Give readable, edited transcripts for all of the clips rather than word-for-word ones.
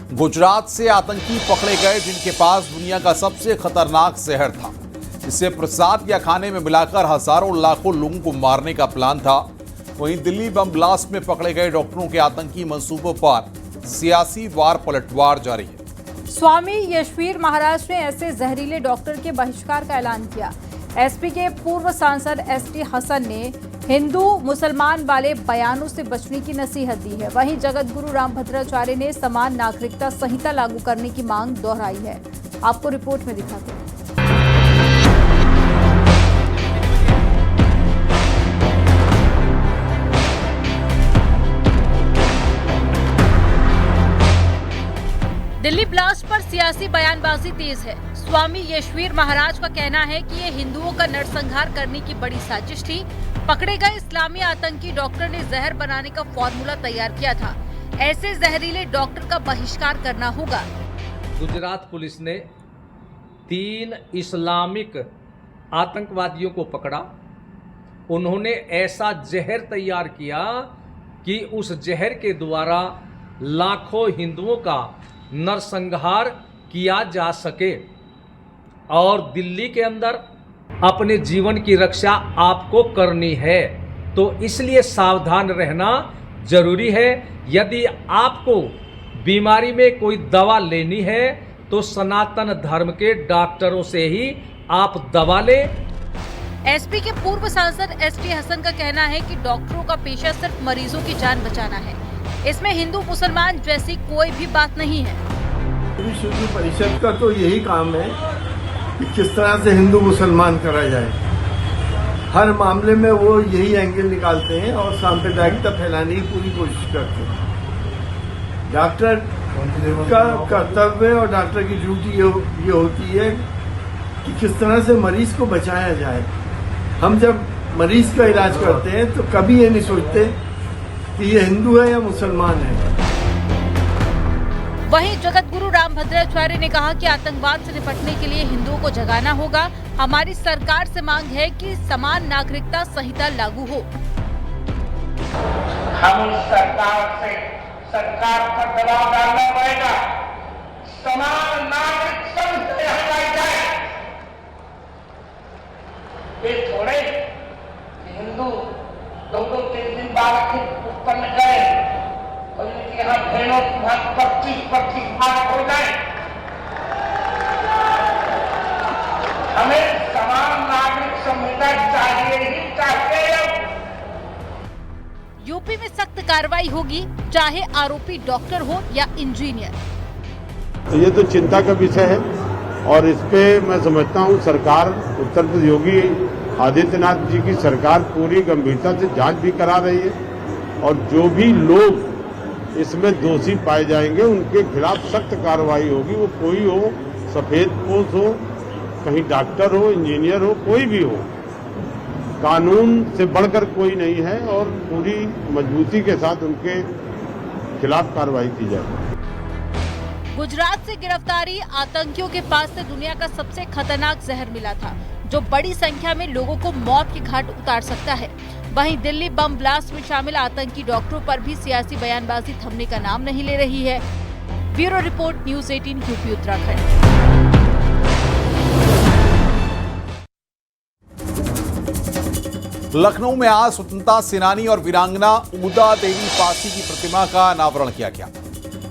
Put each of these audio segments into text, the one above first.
गुजरात से आतंकी पकड़े गए जिनके पास दुनिया का सबसे खतरनाक जहर था। इसे प्रसाद या खाने में मिलाकर हजारों लाखों लोगों को मारने का प्लान था। वहीं दिल्ली बम ब्लास्ट में पकड़े गए डॉक्टरों के आतंकी मंसूबों पर सियासी वार पलटवार जारी है। स्वामी यशवीर महाराज ने ऐसे जहरीले डॉक्टर के बहिष्कार का ऐलान किया। एसपी के पूर्व सांसद एसटी हसन ने हिंदू मुसलमान वाले बयानों से बचने की नसीहत दी है। वहीं जगत गुरु रामभद्राचार्य ने समान नागरिकता संहिता लागू करने की मांग दोहराई है। आपको रिपोर्ट में दिखाते हैं। दिल्ली ब्लास्ट पर सियासी बयानबाजी तेज है। स्वामी यशवीर महाराज का कहना है कि ये हिंदुओं का नरसंहार करने की बड़ी साजिश थी। पकड़े गए इस्लामी आतंकी डॉक्टर ने जहर बनाने का फॉर्मूला तैयार किया था। ऐसे जहरीले डॉक्टर का बहिष्कार करना होगा। गुजरात पुलिस ने 3 इस्लामिक आतंकवादियों को पकड़ा। उन्होंने ऐसा जहर तैयार किया कि उस जहर के द्वारा लाखों हिंदुओं का नरसंहार किया जा सके और दिल्ली के अंदर अपने जीवन की रक्षा आपको करनी है। तो इसलिए सावधान रहना जरूरी है। यदि आपको बीमारी में कोई दवा लेनी है तो सनातन धर्म के डॉक्टरों से ही आप दवा लें। एसपी के पूर्व सांसद एसटी हसन का कहना है कि डॉक्टरों का पेशा सिर्फ मरीजों की जान बचाना है। इसमें हिंदू मुसलमान जैसी कोई भी बात नहीं है। विश्व परिषद का तो यही काम है कि किस तरह से हिंदू मुसलमान करा जाए। हर मामले में वो यही एंगल निकालते हैं और सांप्रदायिकता फैलाने की पूरी कोशिश करते हैं। डॉक्टर का कर्तव्य और डॉक्टर की ड्यूटी ये होती है कि किस तरह से मरीज को बचाया जाए। हम जब मरीज का इलाज करते हैं तो कभी ये नहीं सोचते कि ये हिंदू है या मुसलमान है। वहीं जगत गुरु रामभद्राचार्य ने कहा कि आतंकवाद से निपटने के लिए हिंदुओं को जगाना होगा। हमारी सरकार से मांग है कि समान नागरिकता संहिता लागू हो। हम सरकार पर दबाव डालना पड़ेगा। समान नागरिक संहिता हटाई जाए। ये थोड़े हिंदू 2-3 दिन बाद उत्पन्न करें और इनके यहाँ भेड़ों की भाग 25 भाग हो जाए। हमें समान नागरिक संहिता चाहिए ही चाहिए। यूपी में सख्त कार्रवाई होगी, चाहे आरोपी डॉक्टर हो या इंजीनियर। ये तो चिंता का विषय है और इस पे मैं समझता हूँ सरकार उत्तर प्रदेश योगी आदित्यनाथ जी की सरकार पूरी गंभीरता से जांच भी करा रही है और जो भी लोग इसमें दोषी पाए जाएंगे उनके खिलाफ सख्त कार्रवाई होगी। वो कोई हो, सफेद पोश हो, कहीं डॉक्टर हो, इंजीनियर हो, कोई भी हो, कानून से बढ़कर कोई नहीं है और पूरी मजबूती के साथ उनके खिलाफ कार्रवाई की जाए। गुजरात से गिरफ्तारी आतंकियों के पास से दुनिया का सबसे खतरनाक जहर मिला था, जो बड़ी संख्या में लोगों को मौत के घाट उतार सकता है। वहीं दिल्ली बम ब्लास्ट में शामिल आतंकी डॉक्टरों पर भी सियासी बयानबाजी थमने का नाम नहीं ले रही है। Bureau report, news 18 UP Uttarakhand. Lucknow में आज स्वतंत्रता सेनानी और वीरांगना ऊदा देवी पासी की प्रतिमा का अनावरण किया गया।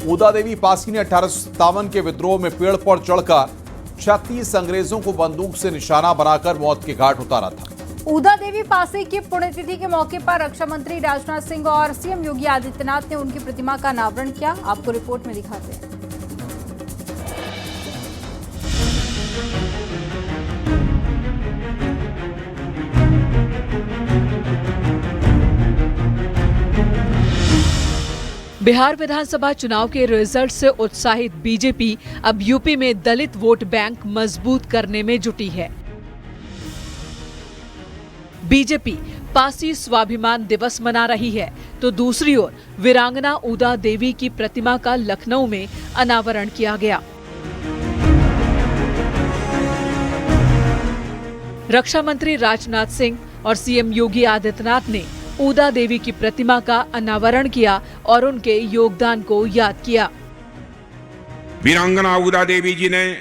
ऊदा देवी पासी ने 1857 के विद्रोह में पेड़ पर चढ़कर 36 अंग्रेजों को बंदूक से निशाना बनाकर मौत के घाट उतारा था। ऊदा देवी पासी की पुण्यतिथि के मौके पर रक्षा मंत्री राजनाथ सिंह और सीएम योगी आदित्यनाथ ने उनकी प्रतिमा का अनावरण किया। आपको रिपोर्ट में दिखाते हैं। बिहार विधानसभा चुनाव के रिजल्ट से उत्साहित बीजेपी अब यूपी में दलित वोट बैंक मजबूत करने में जुटी है। बीजेपी पासी स्वाभिमान दिवस मना रही है तो दूसरी ओर वीरांगना ऊदा देवी की प्रतिमा का लखनऊ में अनावरण किया गया। रक्षा मंत्री राजनाथ सिंह और सीएम योगी आदित्यनाथ ने ऊदा देवी की प्रतिमा का अनावरण किया और उनके योगदान को याद किया। वीरांगना उदा देवी जी ने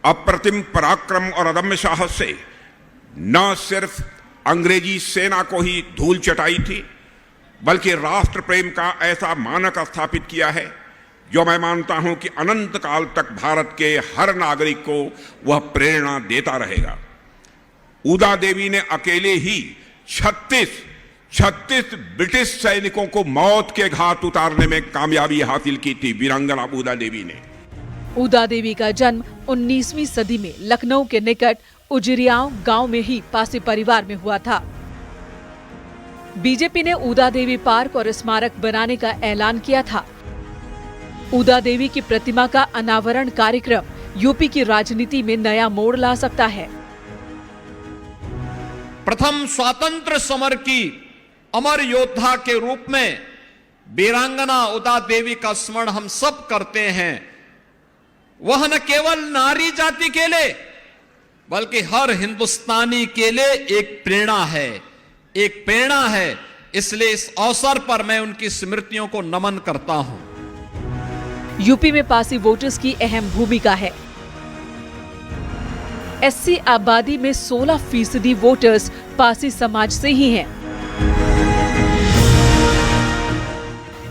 अप्रतिम पराक्रम और अदम्य साहस से न सिर्फ अंग्रेजी सेना को ही धूल चटाई थी, बल्कि राष्ट्र प्रेम का ऐसा मानक स्थापित किया है जो मैं मानता हूं कि अनंत काल तक भारत के हर नागरिक को वह प्रेरणा देता रहेगा। उदा देवी ने अकेले ही 36 ब्रिटिश सैनिकों को मौत के घाट उतारने में कामयाबी हासिल की थी वीरांगना उदा देवी ने। उदा देवी का जन्म 19वीं सदी में लखनऊ के निकट उजिरियाव गांव में ही पासी परिवार में हुआ था। बीजेपी ने उदा देवी पार्क और स्मारक बनाने का ऐलान किया था। उदा देवी की प्रतिमा का अनावरण कार्यक्रम यूपी की राजनीति में नया मोड़ ला सकता है। प्रथम स्वातंत्र समर की अमर योद्धा के रूप में वीरांगना उदा देवी का स्मरण हम सब करते हैं। वह न केवल नारी जाति के लिए बल्कि हर हिंदुस्तानी के लिए एक प्रेरणा है। इसलिए इस अवसर पर मैं उनकी स्मृतियों को नमन करता हूं। यूपी में पासी वोटर्स की अहम भूमिका है। एससी आबादी में 16% वोटर्स पासी समाज से ही हैं।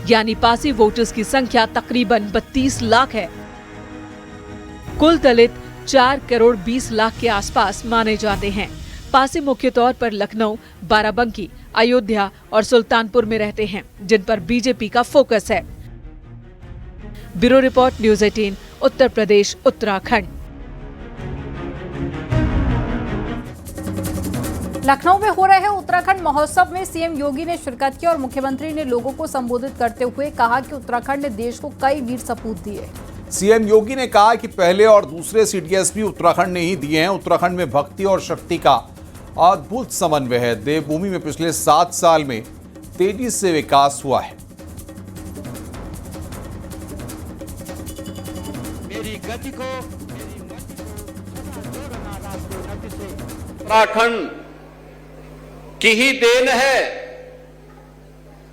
यानी पासी वोटर्स की संख्या तकरीबन 32 लाख है। कुल दलित 4 करोड़ 20 लाख के आसपास माने जाते हैं। पासी मुख्य तौर पर लखनऊ, बाराबंकी, अयोध्या और सुल्तानपुर में रहते हैं, जिन पर बीजेपी का फोकस है। Bureau report, news 18, Uttar Pradesh, Uttarakhand. Lucknow में हो रहे उत्तराखंड महोत्सव में सीएम योगी ने शिरकत की और मुख्यमंत्री ने लोगों को संबोधित करते हुए कहा कि उत्तराखंड ने देश को कई वीर सपूत दिए। सीएम योगी ने कहा कि पहले और दूसरे सीडीएस भी उत्तराखंड ने ही दिए हैं। उत्तराखंड में भक्ति और शक्ति का अद्भुत समन्वय है। देवभूमि में पिछले 7 साल में तेजी से विकास हुआ है। उत्तराखंड की ही देन है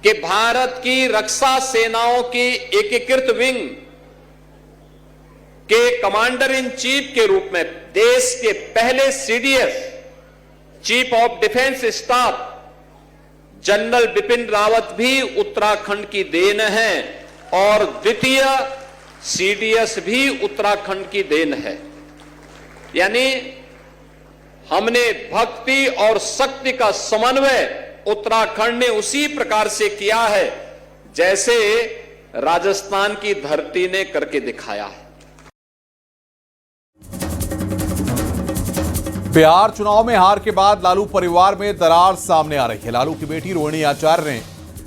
कि भारत की रक्षा सेनाओं की एकीकृत विंग के कमांडर इन चीफ के रूप में देश के पहले CDS chief of defence staff general Bipin Rawat भी उत्तराखंड की देन है और द्वितीय सीडीएस भी उत्तराखंड की देन है। यानी हमने भक्ति और शक्ति का समन्वय उत्तराखंड ने उसी प्रकार से किया है जैसे राजस्थान की धरती ने करके दिखाया है। बिहार चुनाव में हार के बाद लालू परिवार में दरार सामने आ रही है। लालू की बेटी रोहिणी आचार्य ने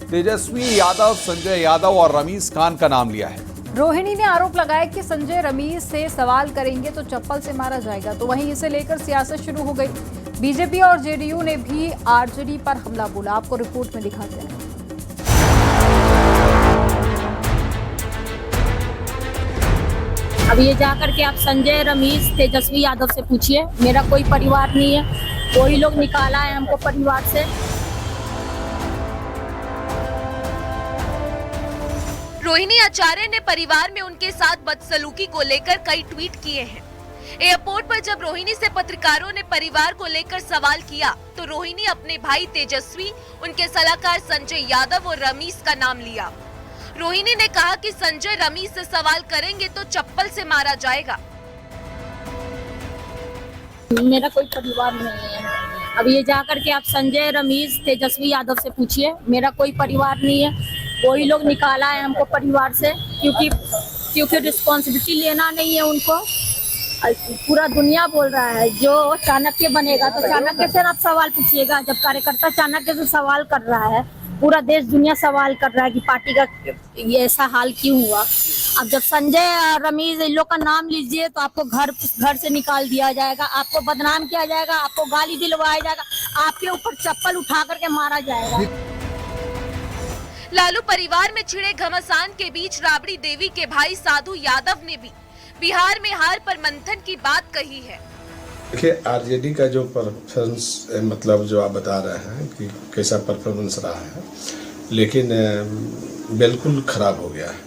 तेजस्वी यादव, संजय यादव और रमीज खान का नाम लिया है। रोहिणी ने आरोप लगाया कि संजय रमीज से सवाल करेंगे तो चप्पल से मारा जाएगा। तो वहीं इसे लेकर सियासत शुरू हो गई। बीजेपी और जेडीयू ने भी आरजेडी पर हमला बोला। आपको रिपोर्ट में दिखाते हैं। अब ये जाकर के आप संजय, रमीज, तेजस्वी यादव से पूछिए। मेरा कोई परिवार नहीं है, वही लोग निकाला है हमको परिवार से। रोहिणी आचार्य ने परिवार में उनके साथ बदसलूकी को लेकर कई ट्वीट किए हैं। एयरपोर्ट पर जब रोहिणी से पत्रकारों ने परिवार को लेकर सवाल किया तो रोहिणी अपने भाई तेजस्वी, उनके सलाहकार संजय यादव और रमीज का नाम लिया। रोहिणी ने कहा कि संजय रमीज से सवाल करेंगे तो चप्पल से मारा जाएगा। मेरा कोई परिवार नहीं है। अब ये जाकर के आप संजय, रमीज, तेजस्वी यादव से पूछिए। मेरा कोई परिवार नहीं है, वही लोग निकाला है हमको परिवार से, क्योंकि रिस्पॉन्सिबिलिटी लेना नहीं है उनको। पूरा दुनिया बोल रहा है जो चाणक्य बनेगा तो चाणक्य से आप सवाल पूछिएगा। जब कार्यकर्ता चाणक्य से सवाल कर रहा है, पूरा देश दुनिया सवाल कर रहा है कि पार्टी का ये ऐसा हाल क्यों हुआ। अब जब संजय, रमीज, इन लोग का नाम लीजिए तो आपको घर से निकाल दिया जाएगा, आपको बदनाम किया जाएगा, आपको गाली दिलवाया जाएगा, आपके ऊपर चप्पल उठा करके मारा जाएगा। लालू परिवार में छिड़े घमासान के बीच राबड़ी देवी के भाई साधु यादव ने भी बिहार में हार पर मंथन की बात कही है। देखिए, आरजेडी का जो परफॉर्मेंस, मतलब जो आप बता रहे हैं कि कैसा परफॉर्मेंस रहा है, लेकिन बिल्कुल खराब हो गया है।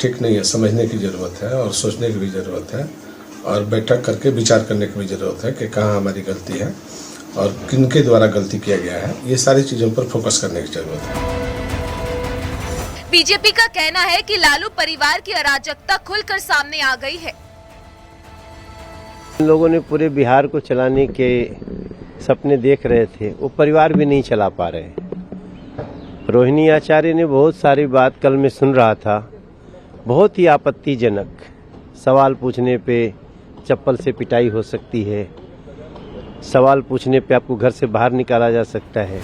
ठीक नहीं है, समझने की ज़रूरत है और सोचने की भी ज़रूरत है और बैठक करके विचार करने की भी ज़रूरत है कि कहाँ हमारी गलती है और किनके द्वारा गलती किया गया है। ये सारी चीज़ों पर फोकस करने की ज़रूरत है। बीजेपी का कहना है कि लालू परिवार की अराजकता खुलकर सामने आ गई है। इन लोगों ने पूरे बिहार को चलाने के सपने देख रहे थे, वो परिवार भी नहीं चला पा रहे। रोहिणी आचार्य ने बहुत सारी बात कल मैं सुन रहा था, बहुत ही आपत्तिजनक। सवाल पूछने पे चप्पल से पिटाई हो सकती है, सवाल पूछने पे आपको घर से बाहर निकाला जा सकता है।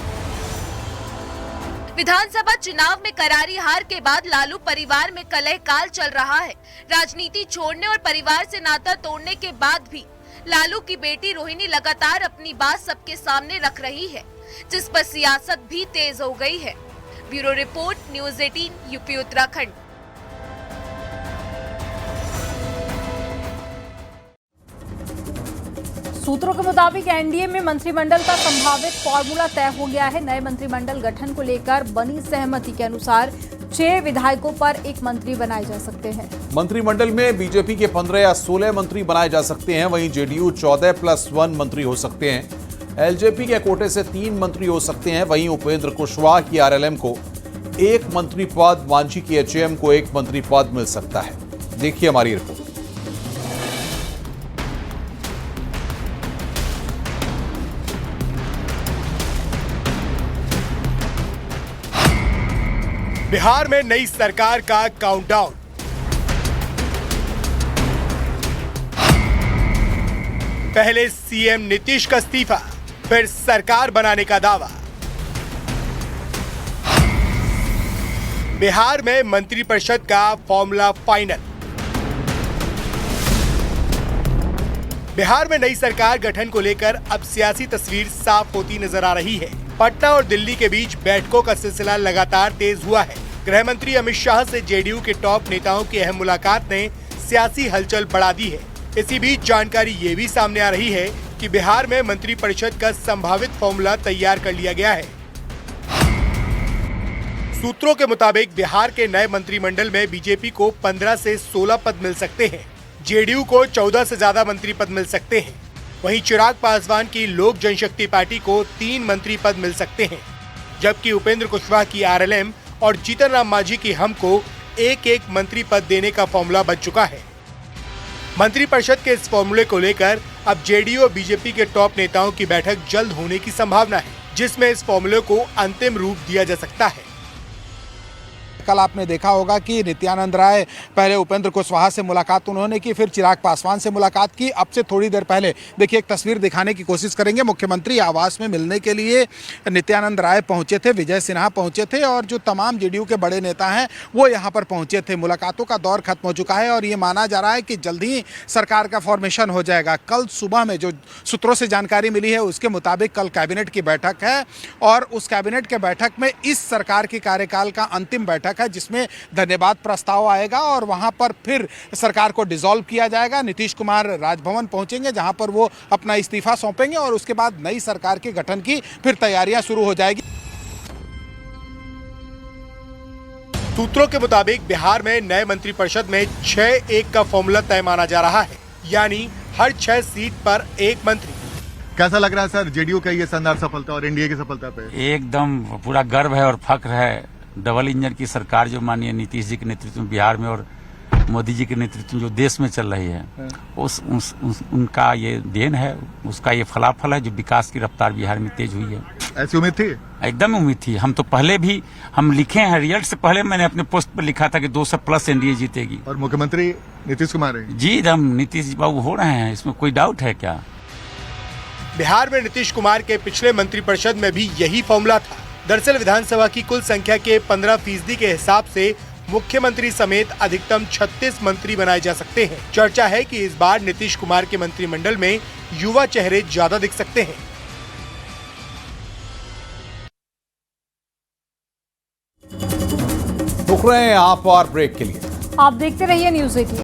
विधानसभा चुनाव में करारी हार के बाद लालू परिवार में कलह काल चल रहा है। राजनीति छोड़ने और परिवार से नाता तोड़ने के बाद भी लालू की बेटी रोहिणी लगातार अपनी बात सबके सामने रख रही है, जिस पर सियासत भी तेज हो गई है। Bureau report, news 18, UP Uttarakhand. सूत्रों के मुताबिक एनडीए में मंत्रिमंडल का संभावित फॉर्मूला तय हो गया है। नए मंत्रिमंडल गठन को लेकर बनी सहमति के अनुसार 6 विधायकों पर 1 मंत्री बनाए जा सकते हैं। मंत्रिमंडल में बीजेपी के 15 या 16 मंत्री बनाए जा सकते हैं। वहीं जेडीयू 14+1 मंत्री हो सकते हैं। एलजेपी के कोटे से 3 मंत्री हो सकते हैं। वहीं उपेंद्र कुशवाहा की आरएलएम को 1 मंत्री पद, मांझी की एचएम को 1 मंत्री पद मिल सकता है। देखिए हमारी रिपोर्ट। बिहार में नई सरकार का काउंटडाउन। पहले सीएम नीतीश का इस्तीफा, फिर सरकार बनाने का दावा। बिहार में मंत्रिपरिषद का फॉर्मूला फाइनल। बिहार में नई सरकार गठन को लेकर अब सियासी तस्वीर साफ होती नजर आ रही है। पटना और दिल्ली के बीच बैठकों का सिलसिला लगातार तेज हुआ है। गृह मंत्री अमित शाह से जेडीयू के टॉप नेताओं की अहम मुलाकात ने सियासी हलचल बढ़ा दी है। इसी बीच जानकारी ये भी सामने आ रही है कि बिहार में मंत्रिपरिषद का संभावित फॉर्मूला तैयार कर लिया गया है। सूत्रों के मुताबिक बिहार के नए मंत्रिमंडल में बीजेपी को 15 से 16 पद मिल सकते हैं, जेडीयू को 14 से ज्यादा मंत्री पद मिल सकते हैं। वहीं चिराग पासवान की लोक जनशक्ति पार्टी को 3 मंत्री पद मिल सकते हैं, जबकि उपेंद्र कुशवाहा की आरएलएम और जीतन राम मांझी की हम को 1-1 मंत्री पद देने का फॉर्मूला बन चुका है। मंत्रिपरिषद के इस फॉर्मूले को लेकर अब जेडीयू और बीजेपी के टॉप नेताओं की बैठक जल्द होने की संभावना है, जिसमें इस फॉर्मूले को अंतिम रूप दिया जा सकता है। कल आपने देखा होगा कि नित्यानंद राय पहले उपेंद्र कुशवाहा से मुलाकात उन्होंने की, फिर चिराग पासवान से मुलाकात की। अब से थोड़ी देर पहले देखिए, एक तस्वीर दिखाने की कोशिश करेंगे। मुख्यमंत्री आवास में मिलने के लिए नित्यानंद राय पहुंचे थे, विजय सिन्हा पहुंचे थे और जो तमाम जेडीयू के बड़े नेता हैं वो यहाँ पर पहुंचे थे। मुलाकातों का दौर खत्म हो चुका है और ये माना जा रहा है कि जल्द ही सरकार का फॉर्मेशन हो जाएगा। कल सुबह में जो सूत्रों से जानकारी मिली है उसके मुताबिक कल कैबिनेट की बैठक है और उस कैबिनेट के बैठक में इस सरकार के कार्यकाल का अंतिम बैठक है, जिसमें धन्यवाद प्रस्ताव आएगा और वहां पर फिर सरकार को डिसॉल्व किया जाएगा। नीतीश कुमार राजभवन पहुंचेंगे, जहां पर वो अपना इस्तीफा सौंपेंगे और उसके बाद नई सरकार के गठन की फिर तैयारियां शुरू हो जाएगी। सूत्रों के मुताबिक बिहार में नए मंत्रिपरिषद में 6-1 का फॉर्मूला तय माना जा रहा है, यानी हर 6 सीट पर 1 मंत्री। कैसा लग रहा है सर जेडीयू का ये शानदार सफलता और एनडीए की सफलता पे? एकदम पूरा गर्व है और फख्र है। डबल इंजन की सरकार जो माननीय नीतीश जी के नेतृत्व में बिहार में और मोदी जी के नेतृत्व में जो देश में चल रही है, उनका ये देन है, उसका ये फलाफल है जो विकास की रफ्तार बिहार में तेज हुई है। ऐसी उम्मीद थी? एकदम उम्मीद थी। हम तो पहले भी हम लिखे हैं, रिजल्ट से पहले मैंने अपने पोस्ट पर लिखा था कि 200+ एनडीए जीतेगी। और मुख्यमंत्री नीतीश कुमार है जी, एकदम नीतीश बाबू हो रहे हैं, इसमें कोई डाउट है क्या? बिहार में नीतीश कुमार के पिछले मंत्रिपरिषद में भी यही फॉर्मूला था। दरअसल विधानसभा की कुल संख्या के 15% के हिसाब से मुख्यमंत्री समेत अधिकतम 36 मंत्री बनाए जा सकते हैं। चर्चा है कि इस बार नीतीश कुमार के मंत्रिमंडल में युवा चेहरे ज्यादा दिख सकते हैं। रुक रहे हैं आप और ब्रेक के लिए। आप देखते रहिए न्यूज़ 18।